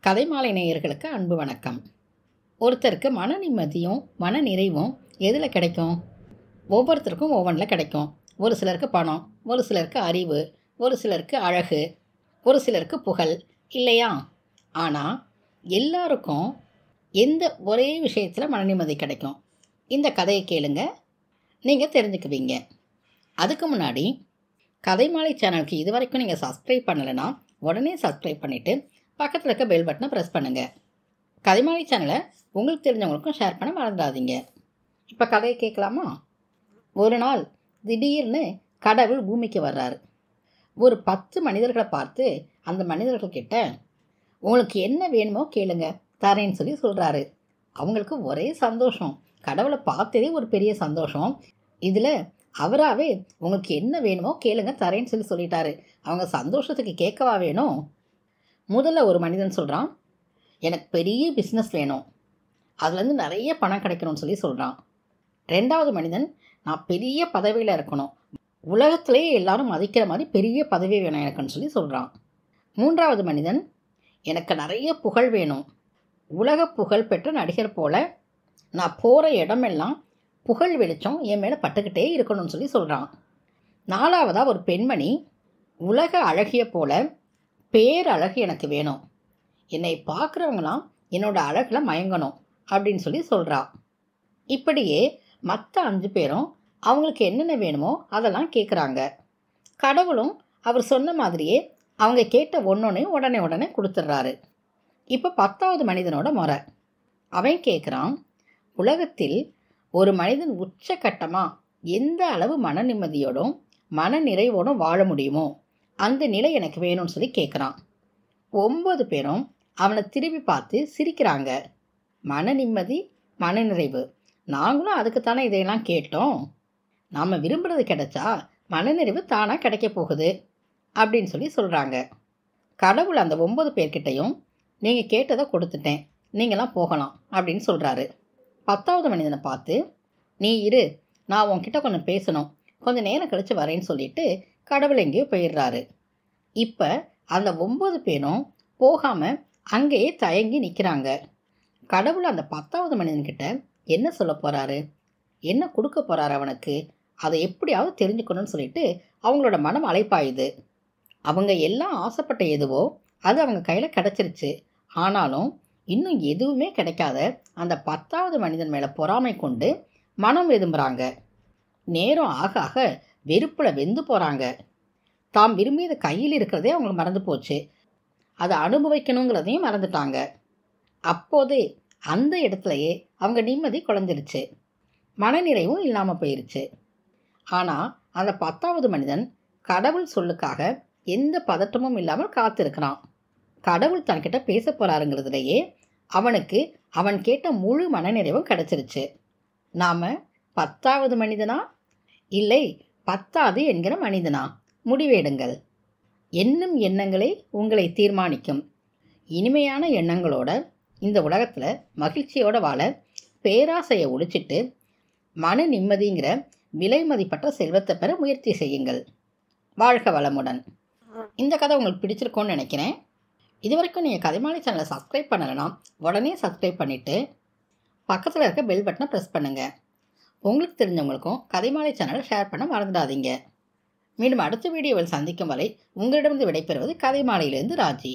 கதைமாலை நேயர்களுக்கு அன்பு வணக்கம். ஒருத்தருக்கு மன நிம்மதியும் மன நிறைவும் எதில் கிடைக்கும்? ஒவ்வொருத்தருக்கும் ஒவ்வொன்றில் கிடைக்கும். ஒரு சிலருக்கு பணம், ஒரு சிலருக்கு அறிவு, ஒரு சிலருக்கு அழகு, ஒரு சிலருக்கு புகழ், இல்லையா? ஆனால் எல்லாருக்கும் எந்த ஒரே விஷயத்தில் மன நிம்மதி கிடைக்கும்? இந்த கதையை கேளுங்க, நீங்கள் தெரிஞ்சுக்குவீங்க. அதுக்கு முன்னாடி கதைமாலை சேனலுக்கு இது வரைக்கும் நீங்கள் சப்ஸ்கிரைப் பண்ணலைன்னா உடனே சப்ஸ்கிரைப் பண்ணிவிட்டு பக்கத்தில் இருக்க பெல் பட்டனை ப்ரெஸ் பண்ணுங்கள். கதைமாலை சேனலை உங்களுக்கு தெரிஞ்சவங்களுக்கும் ஷேர் பண்ண மறந்துடாதீங்க. இப்போ கதையை கேட்கலாமா? ஒரு நாள் திடீர்னு கடவுள் பூமிக்கு வர்றாரு. ஒரு 10 மனிதர்களை பார்த்து அந்த மனிதர்கள்கிட்ட உங்களுக்கு என்ன வேணுமோ கேளுங்க, தரேன்னு சொல்லி சொல்கிறாரு. அவங்களுக்கு ஒரே சந்தோஷம். கடவுளை பார்த்ததே ஒரு பெரிய சந்தோஷம். இதில் அவராகவே உங்களுக்கு என்ன வேணுமோ கேளுங்க, தரேன்னு சொல்லி சொல்லிட்டாரு. அவங்க சந்தோஷத்துக்கு கேட்கவா வேணும்? முதல்ல ஒரு மனிதன் சொல்கிறான், எனக்கு பெரிய பிஸ்னஸ் வேணும், அதுலேருந்து நிறைய பணம் கிடைக்கணும்னு சொல்லி சொல்கிறான். ரெண்டாவது மனிதன், நான் பெரிய பதவியில் இருக்கணும், உலகத்திலேயே எல்லாரும் மதிக்கிற மாதிரி பெரிய பதவி வேணும் எனக்குன்னு சொல்லி சொல்கிறான். மூன்றாவது மனிதன், எனக்கு நிறைய புகழ் வேணும், உலக புகழ் பெற்ற நடிகர் போல் நான் போகிற இடமெல்லாம் புகழ் வெளிச்சம் என் மேலே பட்டுக்கிட்டே இருக்கணும்னு சொல்லி சொல்கிறான். நாலாவதாக ஒரு பெண்மணி, உலக அழகிய போல பேரழகு எனக்கு வேணும், என்னை பார்க்குறவங்களாம் என்னோட அழகில் மயங்கணும் அப்படின்னு சொல்லி சொல்கிறா. இப்படியே மற்ற 5 பேரும் அவங்களுக்கு என்னென்ன வேணுமோ அதெல்லாம் கேட்குறாங்க. கடவுளும் அவர் சொன்ன மாதிரியே அவங்க கேட்ட ஒன்றொன்னையும் உடனே கொடுத்துட்றாரு. இப்போ 10வது மனிதனோட முறை. அவன் கேட்குறான், உலகத்தில் ஒரு மனிதன் உச்சக்கட்டமாக எந்த அளவு மன நிம்மதியோடும் மன நிறைவோடும் வாழ முடியுமோ அந்த நிலை எனக்கு வேணும்னு சொல்லி கேட்குறான். 9 பேரும் அவனை திரும்பி பார்த்து சிரிக்கிறாங்க. மன நிம்மதி, மன நிறைவு, நாங்களும் அதுக்குத்தானே இதையெல்லாம் கேட்டோம், நாம் விரும்புகிறது கிடைச்சா மனநிறைவு தானாக கிடைக்க போகுது அப்படின்னு சொல்லி சொல்கிறாங்க. கடவுள் அந்த 9 பேர்கிட்டையும் நீங்கள் கேட்டதை கொடுத்துட்டேன், நீங்களாம் போகலாம் அப்படின்னு சொல்கிறாரு. 10வது மனிதனை பார்த்து, நீ இரு, நான் உன்கிட்ட கொஞ்சம் பேசணும், கொஞ்சம் நேரம் கழித்து வரேன்னு சொல்லிட்டு கடவுள் எங்கேயோ போயிடுறாரு. இப்போ அந்த 9 பேரும் போகாமல் அங்கேயே தயங்கி நிற்கிறாங்க. கடவுள் அந்த 10வது மனிதன்கிட்ட என்ன சொல்ல போகிறாரு, என்ன கொடுக்க போகிறாரு அவனுக்கு, அதை எப்படியாவது தெரிஞ்சுக்கணும்னு சொல்லிட்டு அவங்களோட மனம் அலைப்பாயுது. அவங்க எல்லாம் ஆசைப்பட்ட எதுவோ அது அவங்க கையில் கிடச்சிருச்சு. ஆனாலும் இன்னும் எதுவுமே கிடைக்காத அந்த 10வது மனிதன் மேலே பொறாமை கொண்டு மனம் வெதும்புகிறாங்க. நேரம் ஆக ஆக வெறுப்பில் வெந்து போகிறாங்க. தாம் விரும்பியது கையில் இருக்கிறதே அவங்களுக்கு மறந்து போச்சு, அதை அனுபவிக்கணுங்கிறதையும் மறந்துட்டாங்க. அப்போதே அந்த இடத்துலையே அவங்க நிம்மதி குறைஞ்சிருச்சு, மனநிறைவும் இல்லாமல் போயிருச்சு. ஆனால் அந்த 10வது மனிதன் கடவுள் சொல்லுக்காக எந்த பதட்டமும் இல்லாமல் காத்திருக்கிறான். கடவுள் தன்கிட்ட பேச போகிறாருங்கிறதுலையே அவனுக்கு அவன் கேட்ட முழு மனநிறைவும் கிடச்சிருச்சு. நாம் 10வது மனிதனா இல்லை 10வது என்கிற மனிதனா? முடிவெடுங்கள். எண்ணும் எண்ணங்களே உங்களை தீர்மானிக்கும். இனிமையான எண்ணங்களோட இந்த உலகத்தில் மகிழ்ச்சியோடு வாழ பேராசையை ஒழிச்சிட்டு மன நிம்மதிங்கிற விலை மதிப்பற்ற செல்வத்தை பெற முயற்சி செய்யுங்கள். வாழ்க வளமுடன். இந்த கதை உங்களுக்கு பிடிச்சிருக்கோன்னு நினைக்கிறேன். இது வரைக்கும் நீங்கள் கதைமாலை சேனலை சப்ஸ்கிரைப் பண்ணலைன்னா உடனே சப்ஸ்கிரைப் பண்ணிவிட்டு பக்கத்தில் இருக்க பெல் பட்டனை ப்ரெஸ் பண்ணுங்கள். உங்களுக்கு தெரிஞ்சவங்களுக்கும் கதைமாலை சேனலை ஷேர் பண்ண மறந்துடாதீங்க. மீண்டும் அடுத்த வீடியோவில் சந்திக்கும் வரை உங்களிடமிருந்து விடைபெறுவது கதைமாலையிலிருந்து ராஜி.